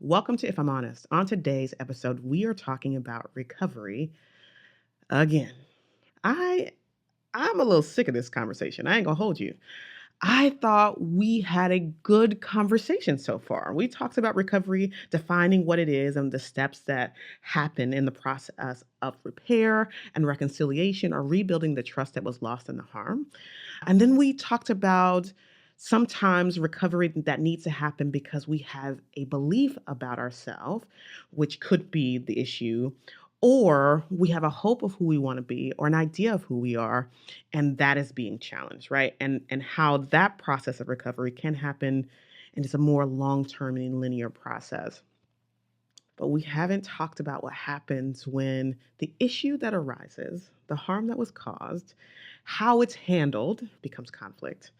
Welcome to If I'm Honest. On today's episode, we are talking about recovery again. I I'm a little sick of this conversation. I ain't gonna hold you. I thought we had a good conversation so far. We talked about recovery, defining what it is and the steps that happen in the process of repair and reconciliation or rebuilding the trust that was lost in the harm. And then we talked about sometimes recovery that needs to happen because we have a belief about ourselves, which could be the issue, or we have a hope of who we want to be or an idea of who we are, and that is being challenged, right? And how that process of recovery can happen and it's a more long-term and linear process. But we haven't talked about what happens when the issue that arises, the harm that was caused, how it's handled becomes conflict.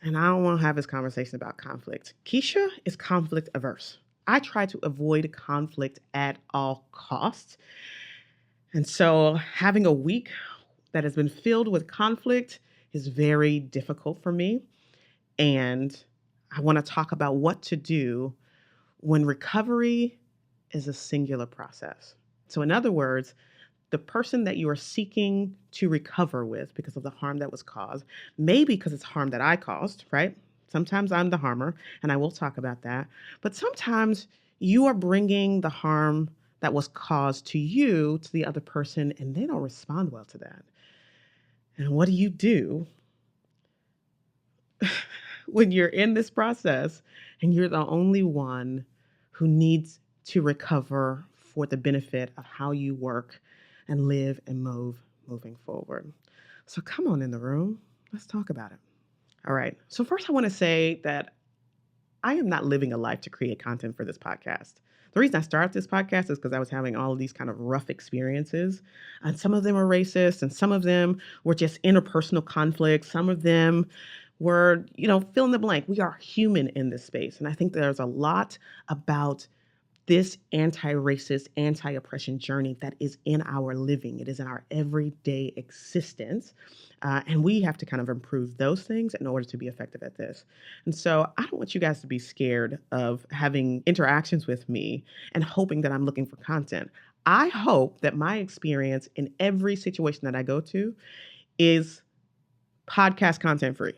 And I don't want to have this conversation about conflict. Keisha is conflict averse. I try to avoid conflict at all costs. And so having a week that has been filled with conflict is very difficult for me. And I want to talk about what to do when recovery is a singular process. So, in other words, the person that you are seeking to recover with because of the harm that was caused, maybe because it's harm that I caused, right? Sometimes I'm the harmer, and I will talk about that. But sometimes you are bringing the harm that was caused to you to the other person, and they don't respond well to that. And what do you do when you're in this process and you're the only one who needs to recover for the benefit of how you work and live and move moving forward? So come on in the room. Let's talk about it. All right. So first I want to say that I am not living a life to create content for this podcast. The reason I started this podcast is because I was having all of these kind of rough experiences. And some of them were racist, and some of them were just interpersonal conflicts. Some of them were, fill in the blank. We are human in this space. And I think there's a lot about this anti-racist, anti-oppression journey that is in our living. It is in our everyday existence. And we have to kind of improve those things in order to be effective at this. And so I don't want you guys to be scared of having interactions with me and hoping that I'm looking for content. I hope that my experience in every situation that I go to is podcast content free,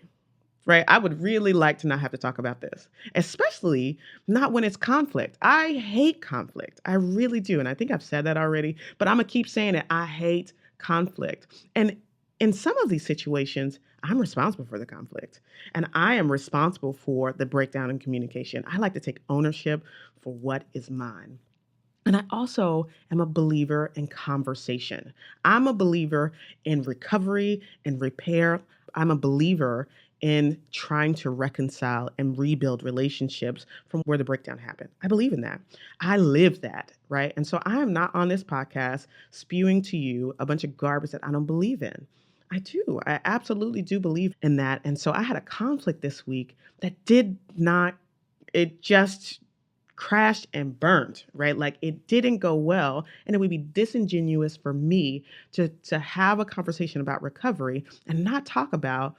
right? I would really like to not have to talk about this, especially not when it's conflict. I hate conflict. I really do. And I think I've said that already, but I'm going to keep saying it. I hate conflict. And in some of these situations, I'm responsible for the conflict and I am responsible for the breakdown in communication. I like to take ownership for what is mine. And I also am a believer in conversation. I'm a believer in recovery and repair. I'm a believer in trying to reconcile and rebuild relationships from where the breakdown happened. I believe in that. I live that, right? And so I am not on this podcast spewing to you a bunch of garbage that I don't believe in. I do. I absolutely do believe in that. And so I had a conflict this week that did not, it just crashed and burned, right? Like it didn't go well. And it would be disingenuous for me to have a conversation about recovery and not talk about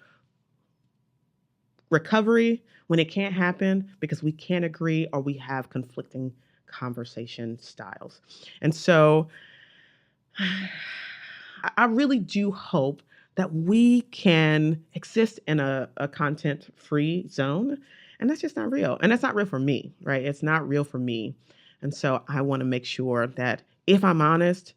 recovery when it can't happen because we can't agree or we have conflicting conversation styles. And so I really do hope that we can exist in a content free zone. And that's just not real. And that's not real for me, right? It's not real for me. And so I want to make sure that if I'm honest,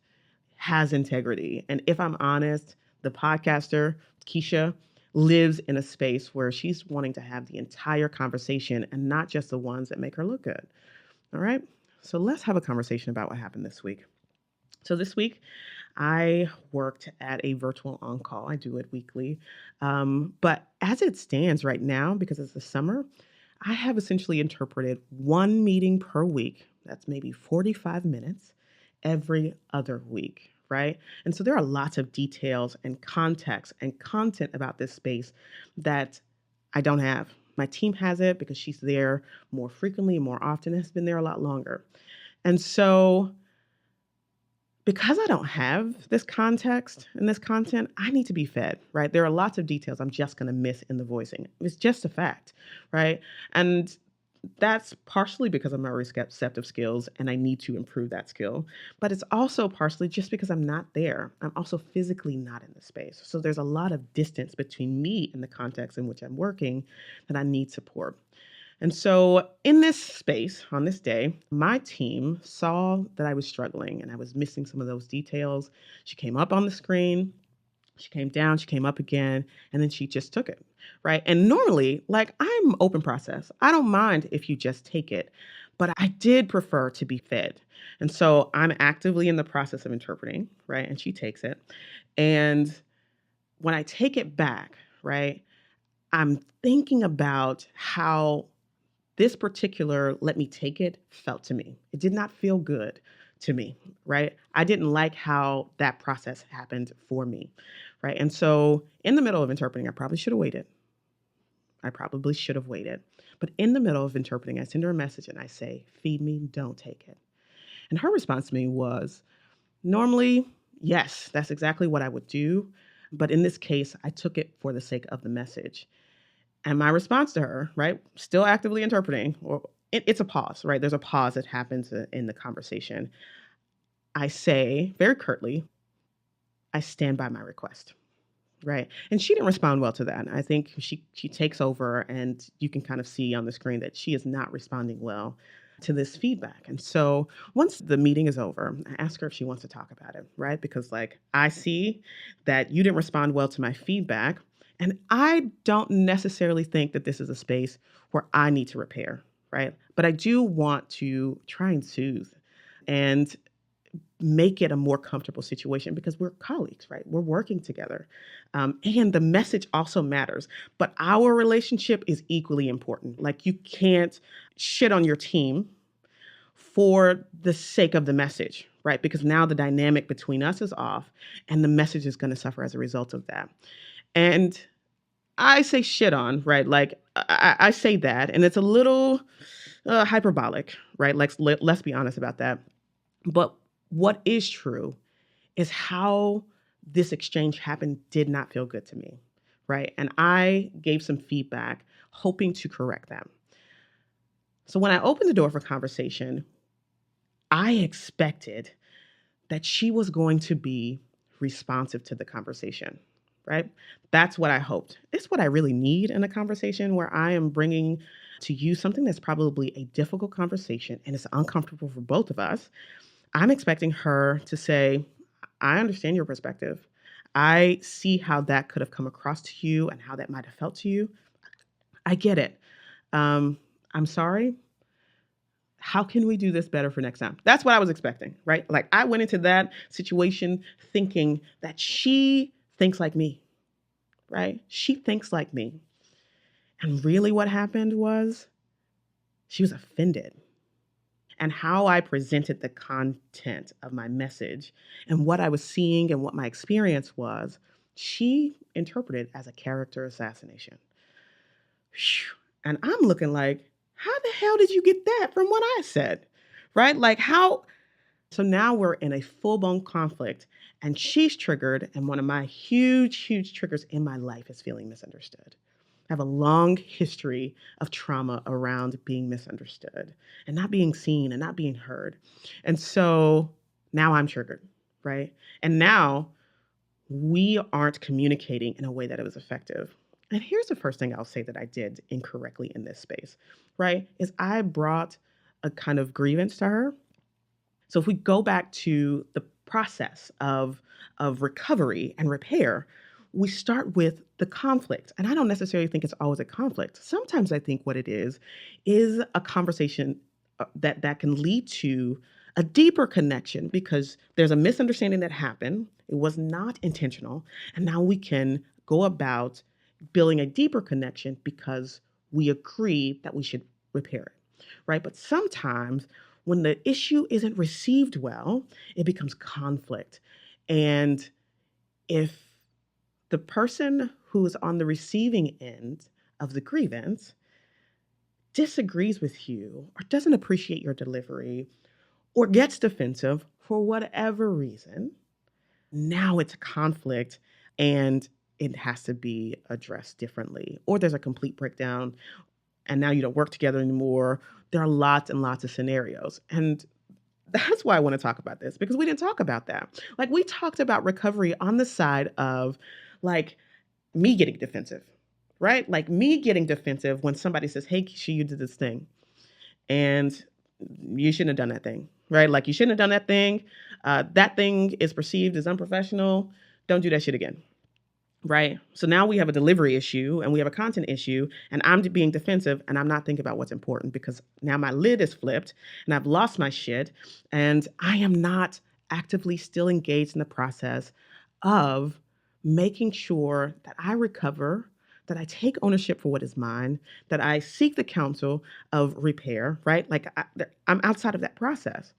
has integrity. And if I'm honest, the podcaster, Keisha, lives in a space where she's wanting to have the entire conversation and not just the ones that make her look good. All right. So let's have a conversation about what happened this week. So this week, I worked at a virtual on call. I do it weekly. But as it stands right now, because it's the summer, I have essentially interpreted one meeting per week. That's maybe 45 minutes every other week, right? And so there are lots of details and context and content about this space that I don't have. My team has it because she's there more frequently, more often, has been there a lot longer. And so because I don't have this context and this content, I need to be fed, right? There are lots of details I'm just going to miss in the voicing. It's just a fact, right? And That's partially because of my receptive skills and I need to improve that skill. But it's also partially just because I'm not there. I'm also physically not in the space. So there's a lot of distance between me and the context in which I'm working that I need support. And so, in this space on this day, my team saw that I was struggling and I was missing some of those details. She came up on the screen, she came down, she came up again, and then she just took it. Right. And normally, like, I'm open process. I don't mind if you just take it, but I did prefer to be fed. And so I'm actively in the process of interpreting. Right. And she takes it. And when I take it back, right, I'm thinking about how this particular "let me take it" felt to me. It did not feel good to me, right? I didn't like how that process happened for me, right? And so in the middle of interpreting, I probably should have waited. I probably should have waited. But in the middle of interpreting, I send her a message and I say, "Feed me, don't take it." And her response to me was, normally, yes, that's exactly what I would do. But in this case, I took it for the sake of the message. And my response to her, right, still actively interpreting, or it's a pause, right? There's a pause that happens in the conversation. I say very curtly, I stand by my request, right? And she didn't respond well to that. I think she takes over, and you can kind of see on the screen that she is not responding well to this feedback. And so once the meeting is over, I ask her if she wants to talk about it, right? Because like I see that you didn't respond well to my feedback, and I don't necessarily think that this is a space where I need to repair, right? But I do want to try and soothe and make it a more comfortable situation because we're colleagues, right? We're working together. And the message also matters, but our relationship is equally important. Like, you can't shit on your team for the sake of the message, right? Because now the dynamic between us is off and the message is going to suffer as a result of that. And I say shit on, right? Like, I say that, and it's a little hyperbolic, right? Like, let's be honest about that. But what is true is how this exchange happened did not feel good to me, right? And I gave some feedback hoping to correct them. So when I opened the door for conversation, I expected that she was going to be responsive to the conversation, right? That's what I hoped. It's what I really need in a conversation where I am bringing to you something that's probably a difficult conversation and it's uncomfortable for both of us. I'm expecting her to say, "I understand your perspective. I see how that could have come across to you and how that might have felt to you. I get it. Um, I'm sorry. How can we do this better for next time?" That's what I was expecting, right? Like, I went into that situation thinking that she thinks like me, right? She thinks like me. And really what happened was she was offended. And how I presented the content of my message and what I was seeing and what my experience was, she interpreted as a character assassination. Phew. And I'm looking like, how the hell did you get that from what I said? Right? Like, how? So now we're in a full blown conflict, and she's triggered. And one of my huge, huge triggers in my life is feeling misunderstood. I have a long history of trauma around being misunderstood and not being seen and not being heard. And so now I'm triggered, right? And now we aren't communicating in a way that it was effective. And here's the first thing I'll say that I did incorrectly in this space, right? Is I brought a kind of grievance to her. So if we go back to the process of recovery and repair, we start with the conflict. And I don't necessarily think it's always a conflict. Sometimes I think what it is a conversation that can lead to a deeper connection because there's a misunderstanding that happened. It was not intentional. And now we can go about building a deeper connection because we agree that we should repair it, right? But sometimes when the issue isn't received well, it becomes conflict. And if the person who is on the receiving end of the grievance disagrees with you or doesn't appreciate your delivery or gets defensive for whatever reason, now it's a conflict and it has to be addressed differently. Or there's a complete breakdown and now you don't work together anymore. There are lots and lots of scenarios. And that's why I want to talk about this, because we didn't talk about that. Like, we talked about recovery on the side of, like, me getting defensive, right? Like, me getting defensive when somebody says, "Hey, Keisha, you did this thing, and you shouldn't have done that thing," right? Like, you shouldn't have done that thing. That thing is perceived as unprofessional. Don't do that shit again. Right. So now we have a delivery issue and we have a content issue, and I'm being defensive and I'm not thinking about what's important because now my lid is flipped and I've lost my shit, and I am not actively still engaged in the process of making sure that I recover, that I take ownership for what is mine, that I seek the counsel of repair, right? Like, I'm outside of that process.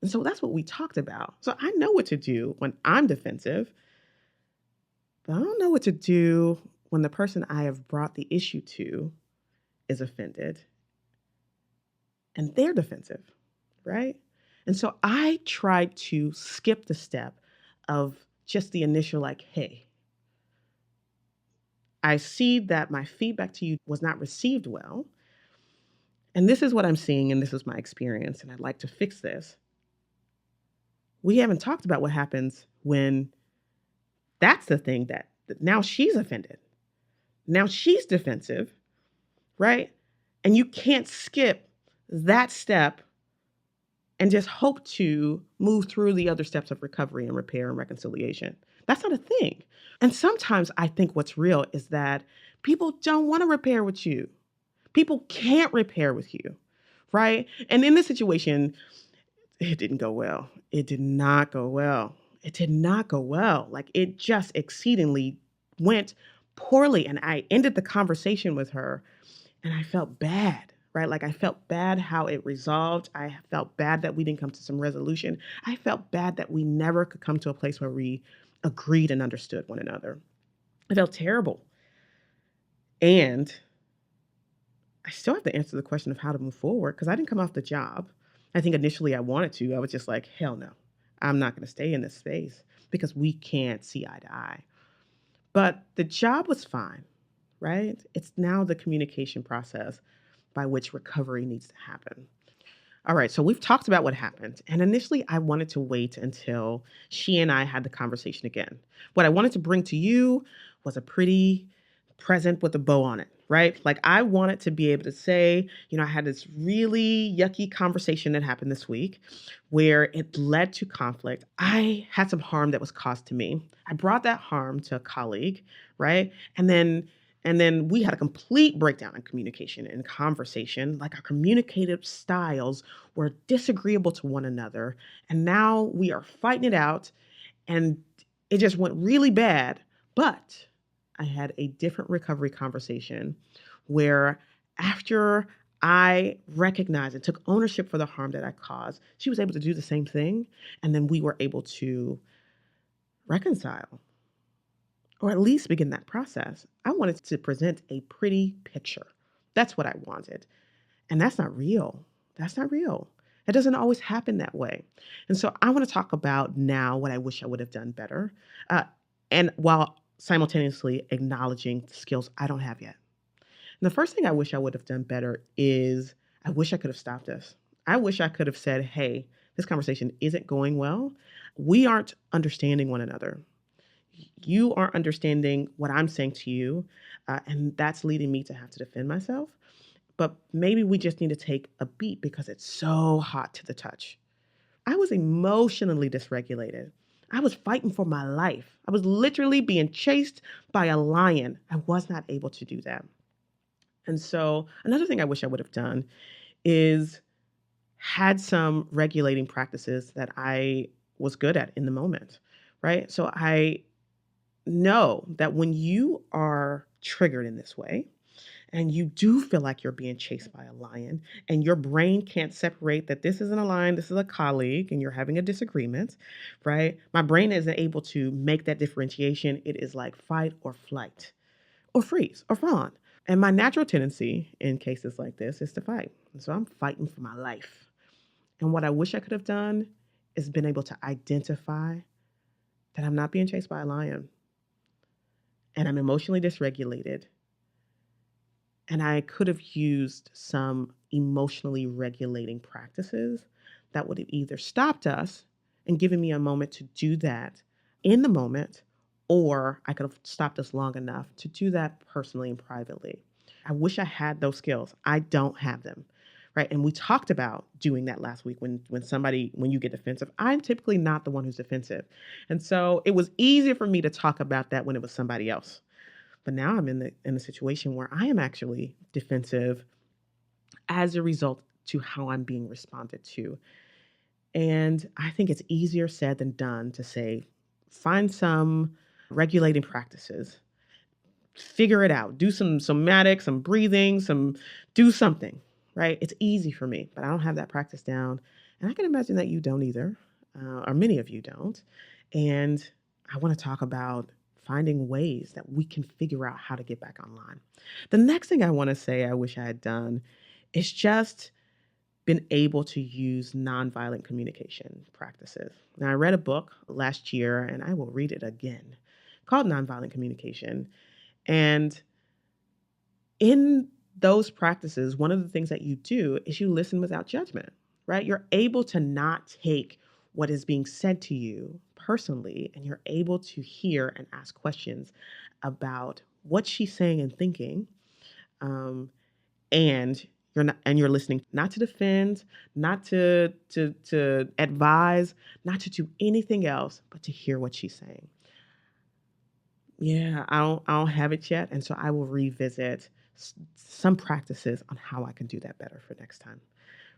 And so that's what we talked about. So I know what to do when I'm defensive, but I don't know what to do when the person I have brought the issue to is offended and they're defensive, right? And so I tried to skip the step of just the initial, like, "Hey, I see that my feedback to you was not received well. And this is what I'm seeing, and this is my experience, and I'd like to fix this." We haven't talked about what happens when that's the thing that now she's offended. Now she's defensive, right? And you can't skip that step and just hope to move through the other steps of recovery and repair and reconciliation. That's not a thing. And sometimes I think what's real is that people don't want to repair with you. People can't repair with you, right? And in this situation, it didn't go well. It did not go well. It did not go well. Like, it just exceedingly went poorly. And I ended the conversation with her and I felt bad, right? Like, I felt bad how it resolved. I felt bad that we didn't come to some resolution. I felt bad that we never could come to a place where we agreed and understood one another. I felt terrible. And I still have to answer the question of how to move forward because I didn't come off the job. I think initially I wanted to. I was just like, hell no, I'm not going to stay in this space because we can't see eye to eye. But the job was fine, right? It's now the communication process by which recovery needs to happen. All right, so we've talked about what happened. And initially, I wanted to wait until she and I had the conversation again. What I wanted to bring to you was a pretty present with a bow on it, right? Like, I wanted to be able to say, I had this really yucky conversation that happened this week where it led to conflict. I had some harm that was caused to me. I brought that harm to a colleague, right? And then we had a complete breakdown in communication and conversation. Like, our communicative styles were disagreeable to one another. And now we are fighting it out. And it just went really bad. But I had a different recovery conversation where, after I recognized and took ownership for the harm that I caused, she was able to do the same thing. And then we were able to reconcile, or at least begin that process. I wanted to present a pretty picture. That's what I wanted. And that's not real. That's not real. It doesn't always happen that way. And so I want to talk about now what I wish I would have done better. And while simultaneously acknowledging the skills I don't have yet. And the first thing I wish I would have done better is I wish I could have stopped this. I wish I could have said, "Hey, this conversation isn't going well. We aren't understanding one another. You aren't understanding what I'm saying to you, and that's leading me to have to defend myself. But maybe we just need to take a beat because it's so hot to the touch." I was emotionally dysregulated. I was fighting for my life. I was literally being chased by a lion. I was not able to do that. And so another thing I wish I would have done is had some regulating practices that I was good at in the moment, right? So I know that when you are triggered in this way and you do feel like you're being chased by a lion and your brain can't separate that this isn't a lion, this is a colleague, and you're having a disagreement, right? My brain isn't able to make that differentiation. It is like fight or flight or freeze or fawn. And my natural tendency in cases like this is to fight. And so I'm fighting for my life. And what I wish I could have done is been able to identify that I'm not being chased by a lion and I'm emotionally dysregulated. And I could have used some emotionally regulating practices that would have either stopped us and given me a moment to do that in the moment, or I could have stopped us long enough to do that personally and privately. I wish I had those skills. I don't have them. Right. And we talked about doing that last week when you get defensive. I'm typically not the one who's defensive. And so it was easier for me to talk about that when it was somebody else. But now I'm in the situation where I am actually defensive as a result to how I'm being responded to. And I think it's easier said than done to say, find some regulating practices, figure it out, do some somatic, some breathing, do something, right? It's easy for me, but I don't have that practice down. And I can imagine that you don't either, or many of you don't. And I want to talk about finding ways that we can figure out how to get back online. The next thing I want to say I wish I had done is just been able to use nonviolent communication practices. Now, I read a book last year, and I will read it again, called Nonviolent Communication. And in those practices, one of the things that you do is you listen without judgment, right? You're able to not take what is being said to you personally, and you're able to hear and ask questions about what she's saying and thinking. Um, and you're listening not to defend, not to advise, not to do anything else, but to hear what she's saying. Yeah, I don't have it yet, and so I will revisit some practices on how I can do that better for next time,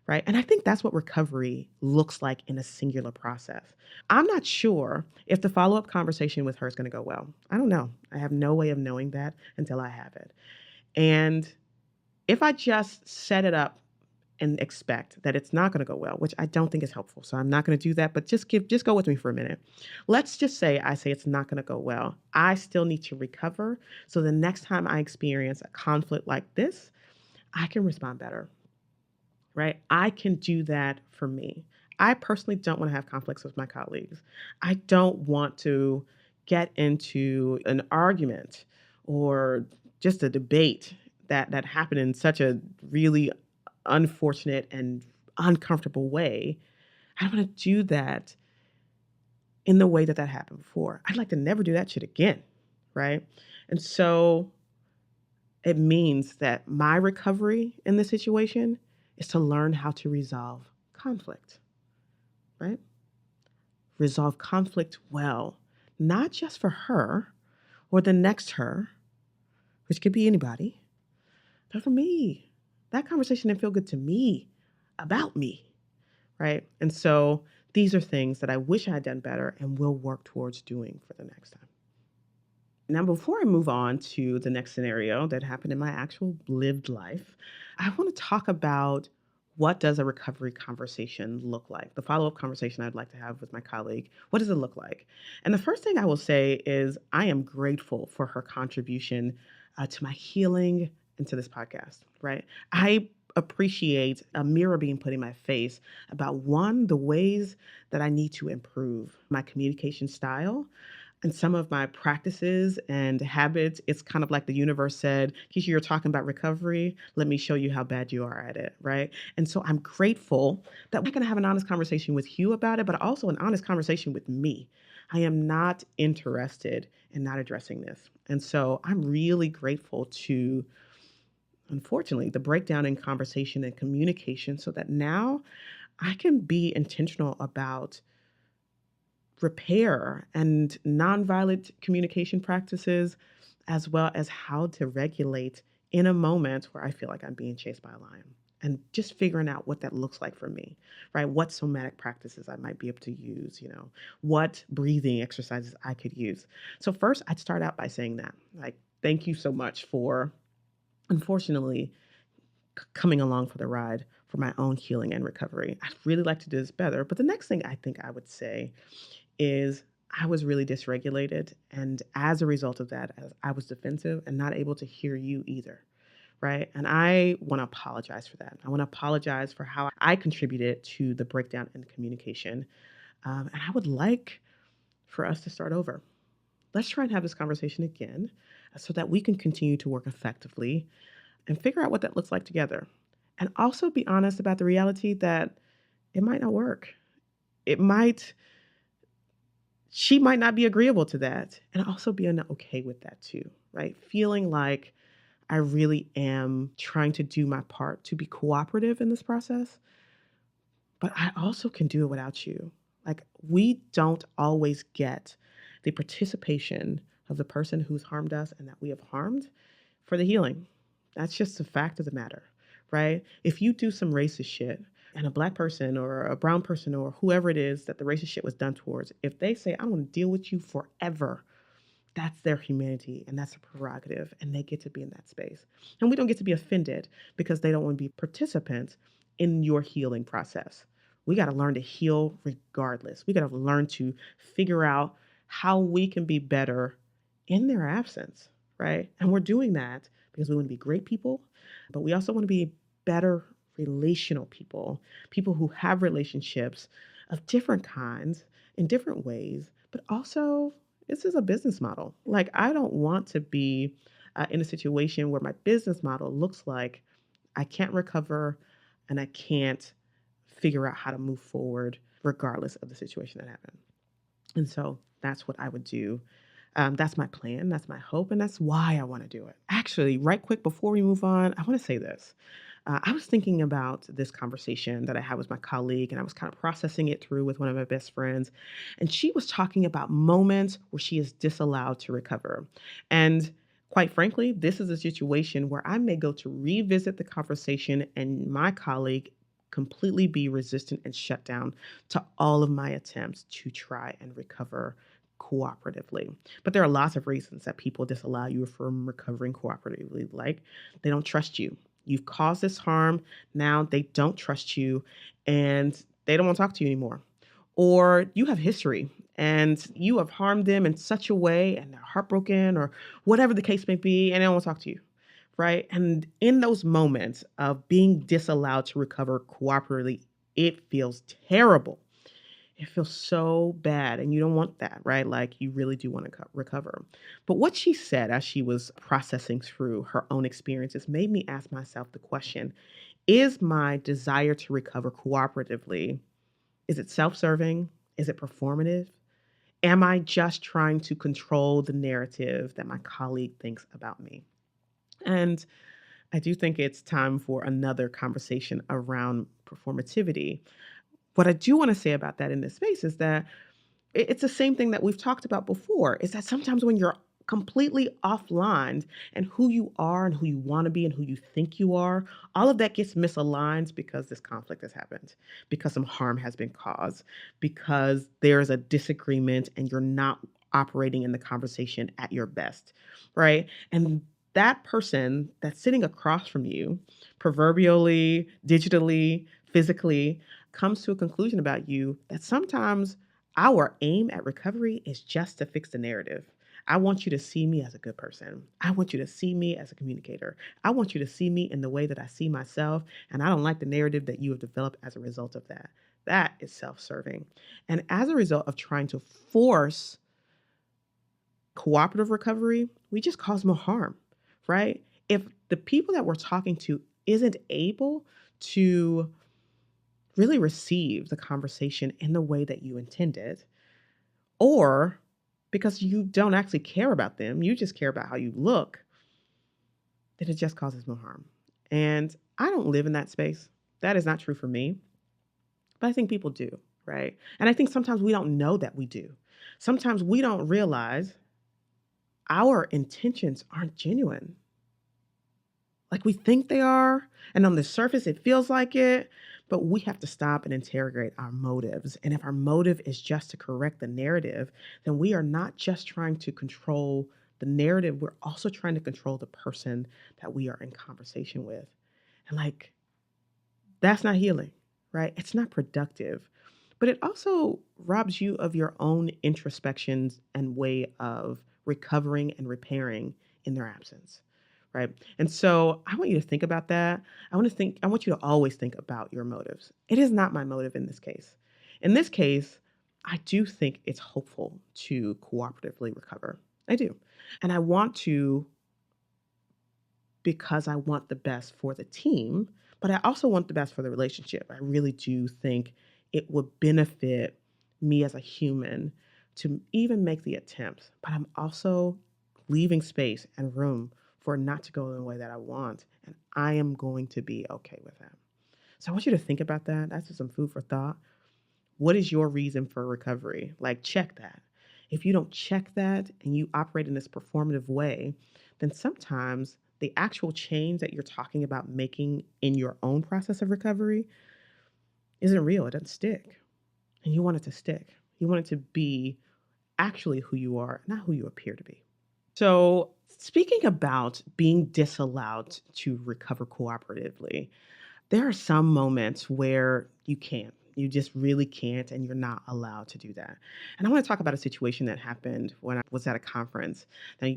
right? And I think that's what recovery looks like in a singular process. I'm not sure if the follow-up conversation with her is going to go well. I don't know. I have no way of knowing that until I have it. And if I just set it up and expect that it's not going to go well, which I don't think is helpful. So I'm not going to do that, but just go with me for a minute. Let's just say I say it's not going to go well. I still need to recover. So the next time I experience a conflict like this, I can respond better, right? I can do that for me. I personally don't want to have conflicts with my colleagues. I don't want to get into an argument or just a debate that happened in such a really unfortunate and uncomfortable way. I don't want to do that in the way that happened before. I'd like to never do that shit again, right? And so it means that my recovery in this situation is to learn how to resolve conflict, right? Resolve conflict well, not just for her or the next her, which could be anybody, but for me. That conversation didn't feel good to me about me, right? And so these are things that I wish I had done better and will work towards doing for the next time. Now, before I move on to the next scenario that happened in my actual lived life, I want to talk about what does a recovery conversation look like? The follow-up conversation I'd like to have with my colleague. What does it look like? And the first thing I will say is I am grateful for her contribution to my healing and to this podcast, right? I appreciate a mirror being put in my face about one, the ways that I need to improve my communication style and some of my practices and habits. It's kind of like the universe said, Keisha, you're talking about recovery. Let me show you how bad you are at it, right? And so I'm grateful that we're going to have an honest conversation with you about it, but also an honest conversation with me. I am not interested in not addressing this. And so I'm really grateful to, unfortunately, the breakdown in conversation and communication so that now I can be intentional about repair and nonviolent communication practices, as well as how to regulate in a moment where I feel like I'm being chased by a lion. And just figuring out what that looks like for me, right? What somatic practices I might be able to use, what breathing exercises I could use. So, first, I'd start out by saying that, like, thank you so much for, unfortunately, coming along for the ride for my own healing and recovery. I'd really like to do this better. But the next thing I think I would say is I was really dysregulated. And as a result of that, I was defensive and not able to hear you either. Right. And I want to apologize for that. I want to apologize for how I contributed to the breakdown in communication. And I would like for us to start over. Let's try and have this conversation again so that we can continue to work effectively and figure out what that looks like together. And also be honest about the reality that it might not work. It might, she might not be agreeable to that. And also being okay with that too, right? Feeling like I really am trying to do my part to be cooperative in this process, but I also can do it without you. Like, we don't always get the participation of the person who's harmed us and that we have harmed for the healing. That's just a fact of the matter, right? If you do some racist shit and a black person or a brown person or whoever it is that the racist shit was done towards, if they say, I want to deal with you forever, that's their humanity and that's a prerogative and they get to be in that space. And we don't get to be offended because they don't want to be participants in your healing process. We got to learn to heal regardless. We got to learn to figure out how we can be better in their absence, right? And we're doing that because we want to be great people, but we also want to be better relational people, people who have relationships of different kinds in different ways, but also this is a business model. Like, I don't want to be in a situation where my business model looks like I can't recover and I can't figure out how to move forward regardless of the situation that happened. And so that's what I would do. That's my plan. That's my hope. And that's why I want to do it. Actually, right quick before we move on, I want to say this. I was thinking about this conversation that I had with my colleague, and I was kind of processing it through with one of my best friends. And she was talking about moments where she is disallowed to recover. And quite frankly, this is a situation where I may go to revisit the conversation, and my colleague completely be resistant and shut down to all of my attempts to try and recover cooperatively. But there are lots of reasons that people disallow you from recovering cooperatively, like they don't trust you. You've caused this harm. Now they don't trust you and they don't want to talk to you anymore. Or you have history and you have harmed them in such a way and they're heartbroken or whatever the case may be, and they don't want to talk to you. Right. And in those moments of being disallowed to recover cooperatively, it feels terrible. It feels so bad and you don't want that, right? Like, you really do want to recover. But what she said as she was processing through her own experiences made me ask myself the question, is my desire to recover cooperatively, is it self-serving? Is it performative? Am I just trying to control the narrative that my colleague thinks about me? And I do think it's time for another conversation around performativity. What I do want to say about that in this space is that it's the same thing that we've talked about before, is that sometimes when you're completely offline and who you are and who you want to be and who you think you are, all of that gets misaligned because this conflict has happened, because some harm has been caused, because there's a disagreement and you're not operating in the conversation at your best, right? And that person that's sitting across from you, proverbially, digitally, physically, comes to a conclusion about you that sometimes our aim at recovery is just to fix the narrative. I want you to see me as a good person. I want you to see me as a communicator. I want you to see me in the way that I see myself. And I don't like the narrative that you have developed as a result of that. That is self serving. And as a result of trying to force cooperative recovery, we just cause more harm, right? If the people that we're talking to isn't able to really receive the conversation in the way that you intended, or because you don't actually care about them, you just care about how you look, then it just causes more harm. And I don't live in that space. That is not true for me, but I think people do, right? And I think sometimes we don't know that we do. Sometimes we don't realize our intentions aren't genuine. Like, we think they are, and on the surface it feels like it, but we have to stop and interrogate our motives. And if our motive is just to correct the narrative, then we are not just trying to control the narrative, we're also trying to control the person that we are in conversation with. And like, that's not healing, right? It's not productive. But it also robs you of your own introspections and way of recovering and repairing in their absence. Right. And so I want you to think about that. I want you to always think about your motives. It is not my motive in this case. In this case, I do think it's hopeful to cooperatively recover. I do. And I want to because I want the best for the team, but I also want the best for the relationship. I really do think it would benefit me as a human to even make the attempt, but I'm also leaving space and room for it not to go the way that I want. And I am going to be okay with that. So I want you to think about that. That's just some food for thought. What is your reason for recovery? Like, check that. If you don't check that and you operate in this performative way, then sometimes the actual change that you're talking about making in your own process of recovery isn't real. It doesn't stick. And you want it to stick. You want it to be actually who you are, not who you appear to be. So, speaking about being disallowed to recover cooperatively, there are some moments where you can't. You just really can't, and you're not allowed to do that. And I want to talk about a situation that happened when I was at a conference. Now,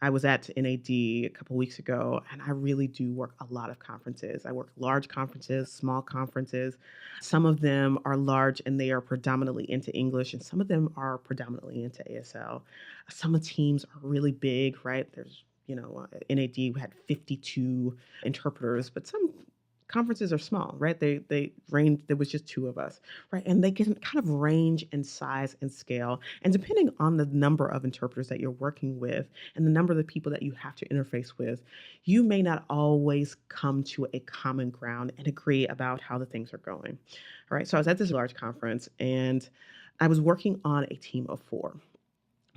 I was at NAD a couple weeks ago, and I really do work a lot of conferences. I work large conferences, small conferences. Some of them are large and they are predominantly into English, and some of them are predominantly into ASL. Some of the teams are really big, right? There's NAD we had 52 interpreters, but some conferences are small, right? They range. There was just two of us, right? And they can kind of range in size and scale, and depending on the number of interpreters that you're working with and the number of the people that you have to interface with, you may not always come to a common ground and agree about how the things are going. All right. So I was at this large conference and I was working on a team of four,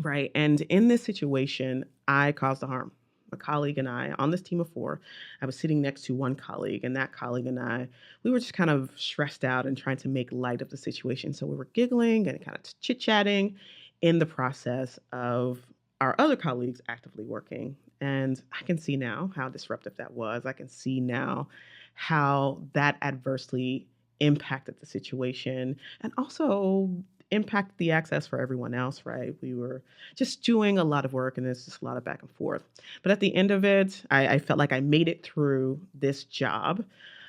right? And in this situation, I caused the harm. A colleague and I, on this team of four, I was sitting next to one colleague, and that colleague and I, we were just kind of stressed out and trying to make light of the situation. So we were giggling and kind of chit chatting in the process of our other colleagues actively working. And I can see now how disruptive that was. I can see now how that adversely impacted the situation and also impact the access for everyone else, right? We were just doing a lot of work and there's just a lot of back and forth. But at the end of it, I felt like I made it through this job.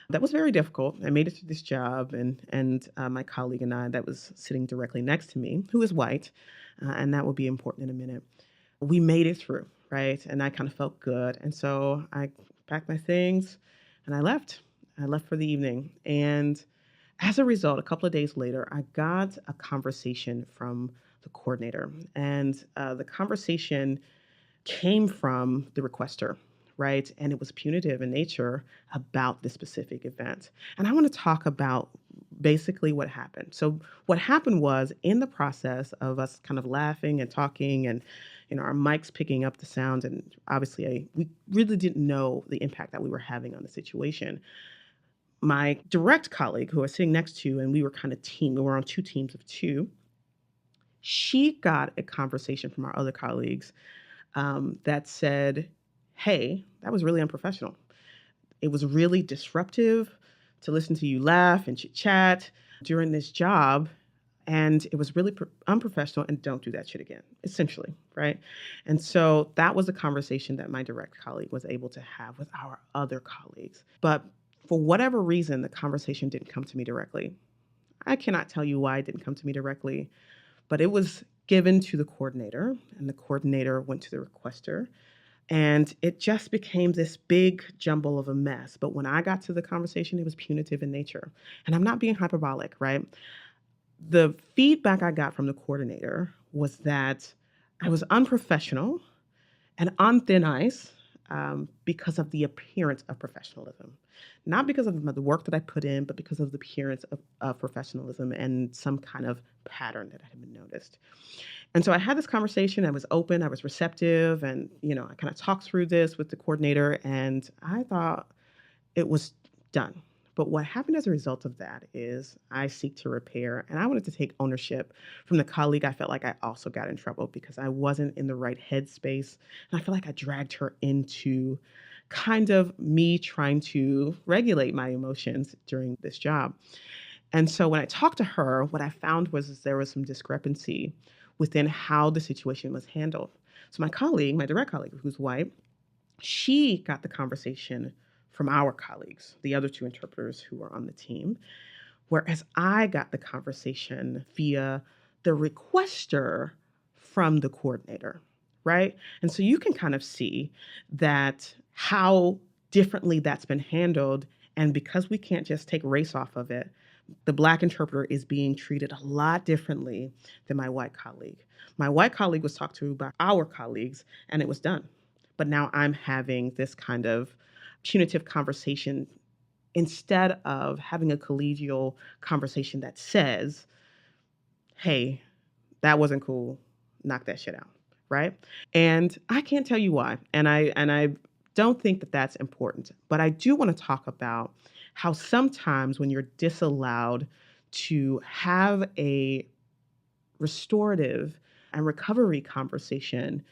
That was very difficult. I made it through this job, and my colleague and I, that was sitting directly next to me, who is white, and that will be important in a minute. We made it through, right? And I kind of felt good, and so I packed my things, and I left. I left for the evening, and as a result, a couple of days later, I got a conversation from the coordinator, and the conversation came from the requester, right? And it was punitive in nature about this specific event. And I want to talk about basically what happened. So, what happened was in the process of us kind of laughing and talking and our mics picking up the sound, and obviously we really didn't know the impact that we were having on the situation. My direct colleague who I was sitting next to, and we were kind of we were on two teams of two, she got a conversation from our other colleagues that said, hey, that was really unprofessional. It was really disruptive to listen to you laugh and chit chat during this job. And it was really unprofessional, and don't do that shit again, essentially, right? And so that was a conversation that my direct colleague was able to have with our other colleagues. But for whatever reason, the conversation didn't come to me directly. I cannot tell you why it didn't come to me directly, but it was given to the coordinator, and the coordinator went to the requester, and it just became this big jumble of a mess. But when I got to the conversation, it was punitive in nature. And I'm not being hyperbolic, right? The feedback I got from the coordinator was that I was unprofessional and on thin ice because of the appearance of professionalism. Not because of the work that I put in, but because of the appearance of professionalism and some kind of pattern that had been noticed. And so I had this conversation. I was open, I was receptive, and I kind of talked through this with the coordinator, and I thought it was done. But what happened as a result of that is I seek to repair, and I wanted to take ownership from the colleague. I felt like I also got in trouble because I wasn't in the right headspace, and I feel like I dragged her into kind of me trying to regulate my emotions during this job. And so when I talked to her, what I found was there was some discrepancy within how the situation was handled. So my colleague, my direct colleague, who's white, she got the conversation from our colleagues, the other two interpreters who were on the team, whereas I got the conversation via the requester from the coordinator. right? And so you can kind of see that how differently that's been handled. And because we can't just take race off of it, the Black interpreter is being treated a lot differently than my white colleague. My white colleague was talked to by our colleagues and it was done. But now I'm having this kind of punitive conversation instead of having a collegial conversation that says, hey, that wasn't cool. Knock that shit out, right? And I can't tell you why. And I don't think that that's important, but I do want to talk about how sometimes when you're disallowed to have a restorative and recovery conversation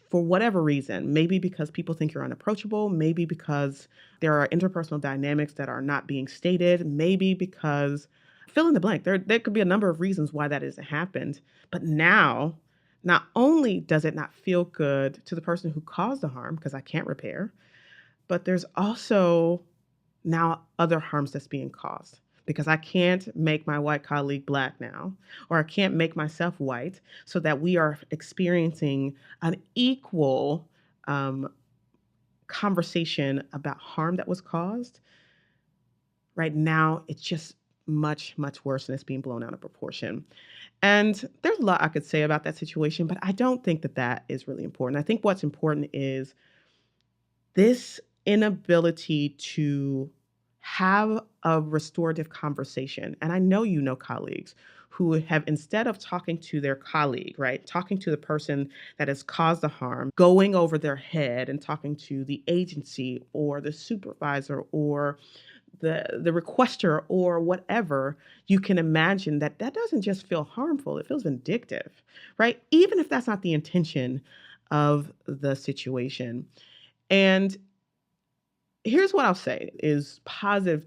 for whatever reason, maybe because people think you're unapproachable, maybe because there are interpersonal dynamics that are not being stated, maybe because fill in the blank. There could be a number of reasons why that hasn't happened. But now, not only does it not feel good to the person who caused the harm, because I can't repair, but there's also now other harms that's being caused because I can't make my white colleague Black now, or I can't make myself white, so that we are experiencing an equal um, conversation about harm that was caused. Right now, it's just much, much worse and it's being blown out of proportion. And there's a lot I could say about that situation, but I don't think that that is really important. I think what's important is this inability to have a restorative conversation. And I know you know colleagues who have, instead of talking to their colleague, right, talking to the person that has caused the harm, going over their head and talking to the agency or the supervisor or the requester or whatever, you can imagine that that doesn't just feel harmful, it feels vindictive, right? Even if that's not the intention of the situation. And here's what I'll say is positive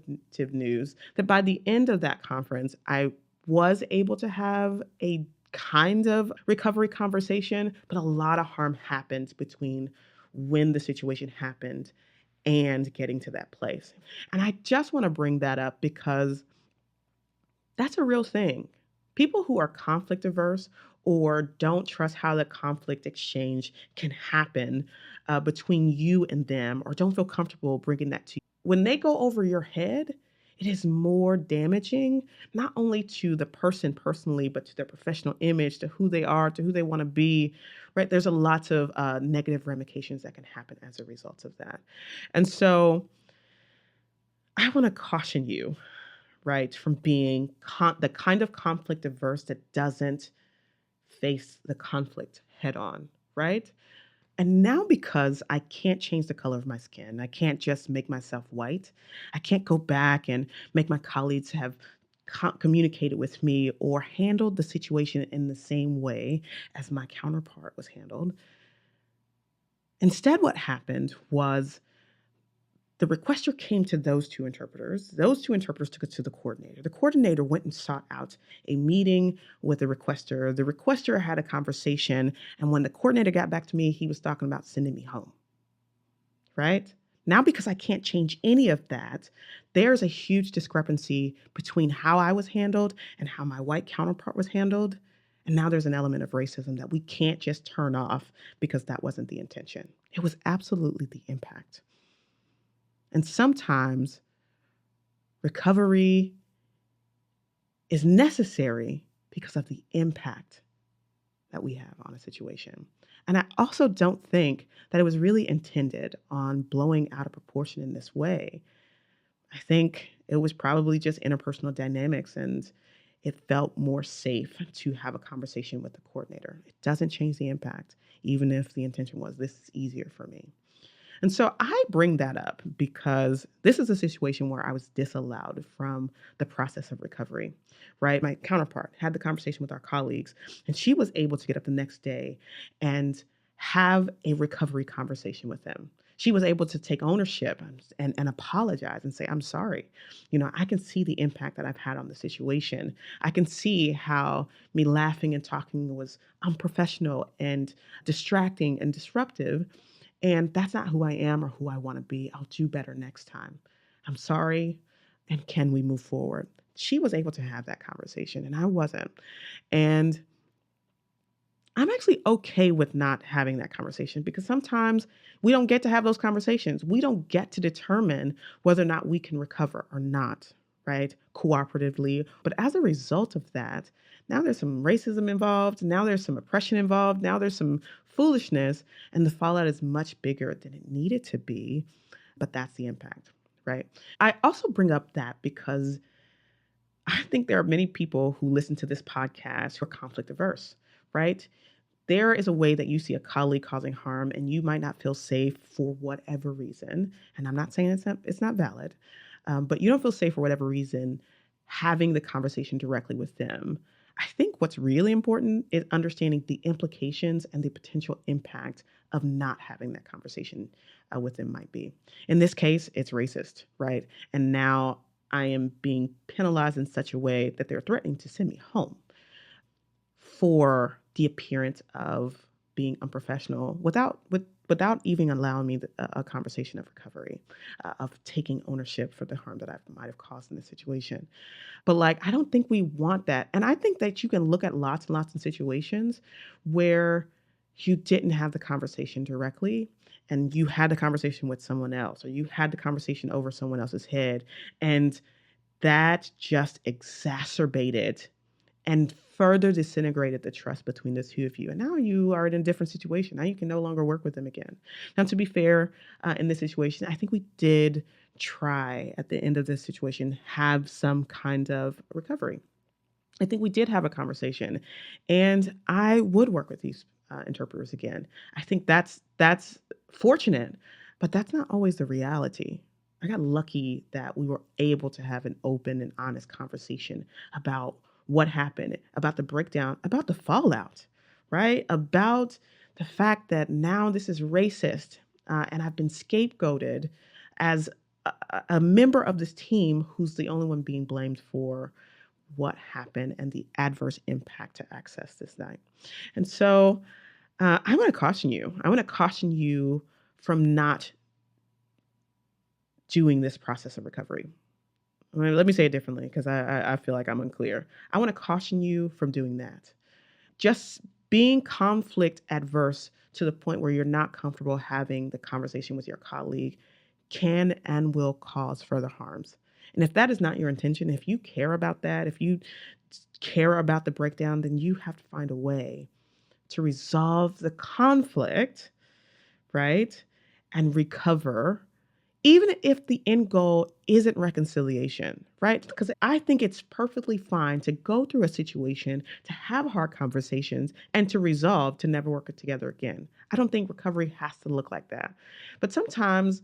news that by the end of that conference, I was able to have a kind of recovery conversation, but a lot of harm happened between when the situation happened and getting to that place. And I just want to bring that up because that's a real thing. People who are conflict averse or don't trust how the conflict exchange can happen between you and them, or don't feel comfortable bringing that to you. When they go over your head, it is more damaging, not only to the person personally, but to their professional image, to who they are, to who they want to be, right? There's a lot of negative ramifications that can happen as a result of that. And so I want to caution you, right, from being the kind of conflict averse that doesn't face the conflict head on, right? And now, because I can't change the color of my skin, I can't just make myself white, I can't go back and make my colleagues have communicated with me or handled the situation in the same way as my counterpart was handled. Instead, what happened was the requester came to those two interpreters. Those two interpreters took it to the coordinator. The coordinator went and sought out a meeting with the requester. The requester had a conversation. And when the coordinator got back to me, he was talking about sending me home, right? Now, because I can't change any of that, there's a huge discrepancy between how I was handled and how my white counterpart was handled. And now there's an element of racism that we can't just turn off because that wasn't the intention. It was absolutely the impact. And sometimes recovery is necessary because of the impact that we have on a situation. And I also don't think that it was really intended on blowing out of proportion in this way. I think it was probably just interpersonal dynamics and it felt more safe to have a conversation with the coordinator. It doesn't change the impact, even if the intention was this is easier for me. And so I bring that up because this is a situation where I was disallowed from the process of recovery, right? My counterpart had the conversation with our colleagues, and she was able to get up the next day and have a recovery conversation with them. She was able to take ownership and apologize and say, I'm sorry. I can see the impact that I've had on the situation. I can see how me laughing and talking was unprofessional and distracting and disruptive, and that's not who I am or who I want to be. I'll do better next time. I'm sorry. And can we move forward? She was able to have that conversation and I wasn't. And I'm actually okay with not having that conversation because sometimes we don't get to have those conversations. We don't get to determine whether or not we can recover or not, right? Cooperatively. But as a result of that, now there's some racism involved. Now there's some oppression involved. Now there's some foolishness. And the fallout is much bigger than it needed to be. But that's the impact, right? I also bring up that because I think there are many people who listen to this podcast who are conflict averse, right? There is a way that you see a colleague causing harm and you might not feel safe for whatever reason. And I'm not saying it's not valid, but you don't feel safe for whatever reason having the conversation directly with them. I think what's really important is understanding the implications and the potential impact of not having that conversation with them might be. In this case, it's racist, right? And now I am being penalized in such a way that they're threatening to send me home for the appearance of being unprofessional without even allowing me a conversation of recovery, of taking ownership for the harm that I might have caused in this situation. But like, I don't think we want that. And I think that you can look at lots and lots of situations where you didn't have the conversation directly and you had the conversation with someone else or you had the conversation over someone else's head. And that just exacerbated and further disintegrated the trust between the two of you. And now you are in a different situation. Now you can no longer work with them again. Now, to be fair, in this situation, I think we did try at the end of this situation have some kind of recovery. I think we did have a conversation, and I would work with these interpreters again. I think that's fortunate, but that's not always the reality. I got lucky that we were able to have an open and honest conversation about what happened, about the breakdown, about the fallout, right? About the fact that now this is racist, and I've been scapegoated as a member of this team who's the only one being blamed for what happened and the adverse impact to access this night. And so I want to caution you. I want to caution you from not doing this process of recovery. Let me say it differently because I feel like I'm unclear. I want to caution you from doing that. Just being conflict adverse to the point where you're not comfortable having the conversation with your colleague can and will cause further harms. And if that is not your intention, if you care about that, if you care about the breakdown, then you have to find a way to resolve the conflict, right? And recover, even if the end goal isn't reconciliation, right? Because I think it's perfectly fine to go through a situation, to have hard conversations, and to resolve to never work together again. I don't think recovery has to look like that. But sometimes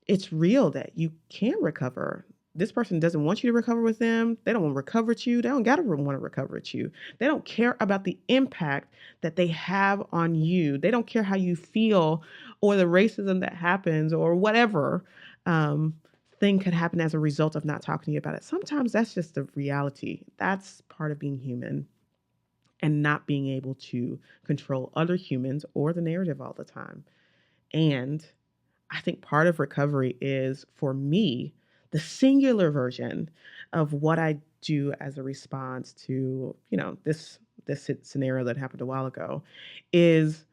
it's real that you can recover. This person doesn't want you to recover with them. They don't want to recover with you. They don't got to want to recover with you. They don't care about the impact that they have on you. They don't care how you feel or the racism that happens or whatever um, thing could happen as a result of not talking to you about it. Sometimes that's just the reality. That's part of being human and not being able to control other humans or the narrative all the time. And I think part of recovery is, for me, the singular version of what I do as a response to, this scenario that happened a while ago is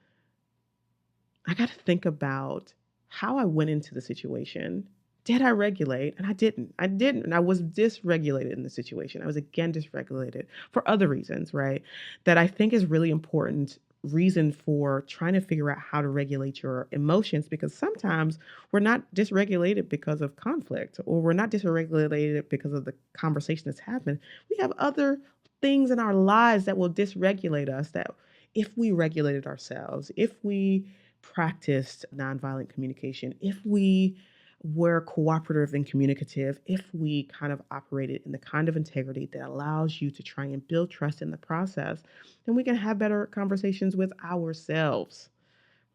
I got to think about how I went into the situation. Did I regulate? And I didn't. I didn't. And I was dysregulated in the situation. I was again dysregulated for other reasons, right? That I think is really important reason for trying to figure out how to regulate your emotions because sometimes we're not dysregulated because of conflict or we're not dysregulated because of the conversation that's happened. We have other things in our lives that will dysregulate us that if we regulated ourselves, if we practiced nonviolent communication, if we were cooperative and communicative, if we kind of operated in the kind of integrity that allows you to try and build trust in the process, then we can have better conversations with ourselves,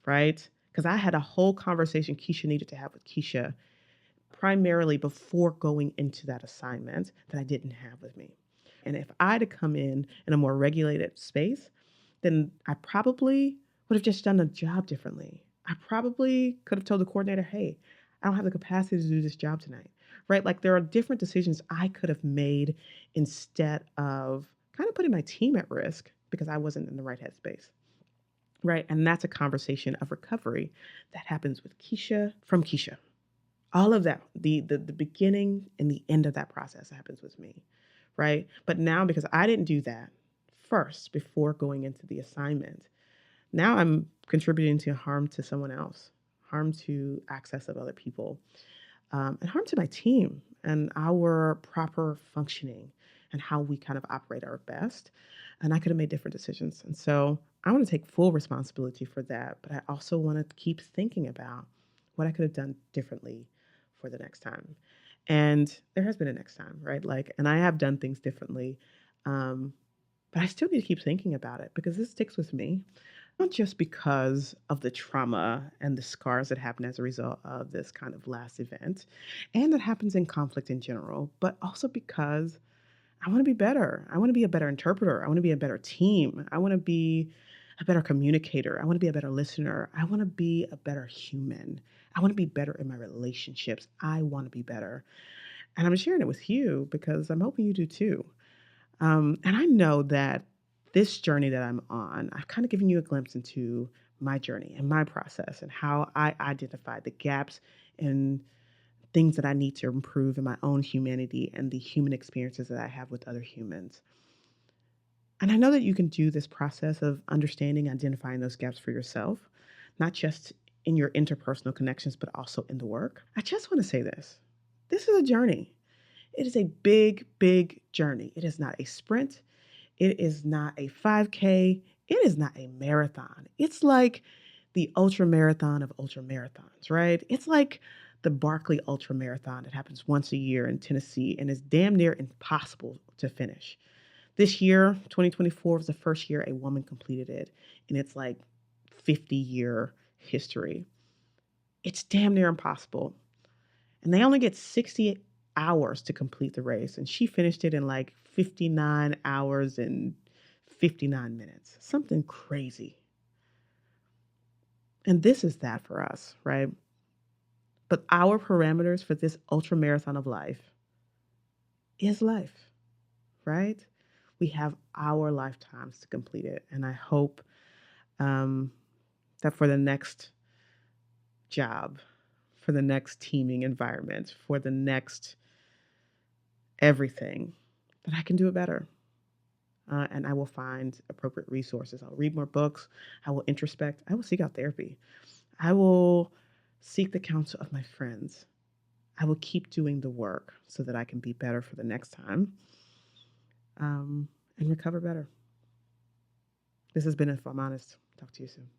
right? Because I had a whole conversation Keisha needed to have with Keisha primarily before going into that assignment that I didn't have with me. And if I'd have come in a more regulated space, then I probably would have just done the job differently. I probably could have told the coordinator, hey, I don't have the capacity to do this job tonight, right? Like there are different decisions I could have made instead of kind of putting my team at risk because I wasn't in the right headspace. Right. And that's a conversation of recovery that happens with Keisha from Keisha. All of that, the beginning and the end of that process happens with me. Right. But now, because I didn't do that first before going into the assignment, now I'm contributing to harm to someone else, harm to access of other people, and harm to my team and our proper functioning and how we kind of operate our best. And I could have made different decisions. And so I want to take full responsibility for that. But I also want to keep thinking about what I could have done differently for the next time. And there has been a next time, right? Like, and I have done things differently. Um, but I still need to keep thinking about it because this sticks with me, not just because of the trauma and the scars that happen as a result of this kind of last event, and that happens in conflict in general, but also because I want to be better. I want to be a better interpreter. I want to be a better team. I want to be a better communicator. I want to be a better listener. I want to be a better human. I want to be better in my relationships. I want to be better. And I'm sharing it with you because I'm hoping you do too. And I know that this journey that I'm on, I've kind of given you a glimpse into my journey and my process and how I identified the gaps and things that I need to improve in my own humanity and the human experiences that I have with other humans. And I know that you can do this process of understanding, identifying those gaps for yourself, not just in your interpersonal connections, but also in the work. I just want to say this. This is a journey. It is a big, big journey. It is not a sprint. It is not a 5K. It is not a marathon. It's like the ultra marathon of ultra marathons, right? It's like the Barkley Ultra Marathon that happens once a year in Tennessee and is damn near impossible to finish. This year, 2024, was the first year a woman completed it in its like 50-year history. It's damn near impossible. And they only get 60 hours to complete the race. And she finished it in like 59 hours and 59 minutes. Something crazy. And this is that for us, right? But our parameters for this ultra marathon of life is life, right? We have our lifetimes to complete it. And I hope um, that for the next job, for the next teaming environment, for the next everything, that I can do it better. And I will find appropriate resources. I'll read more books. I will introspect. I will seek out therapy. I will seek the counsel of my friends. I will keep doing the work so that I can be better for the next time um, and recover better. This has been If I'm Honest. Talk to you soon.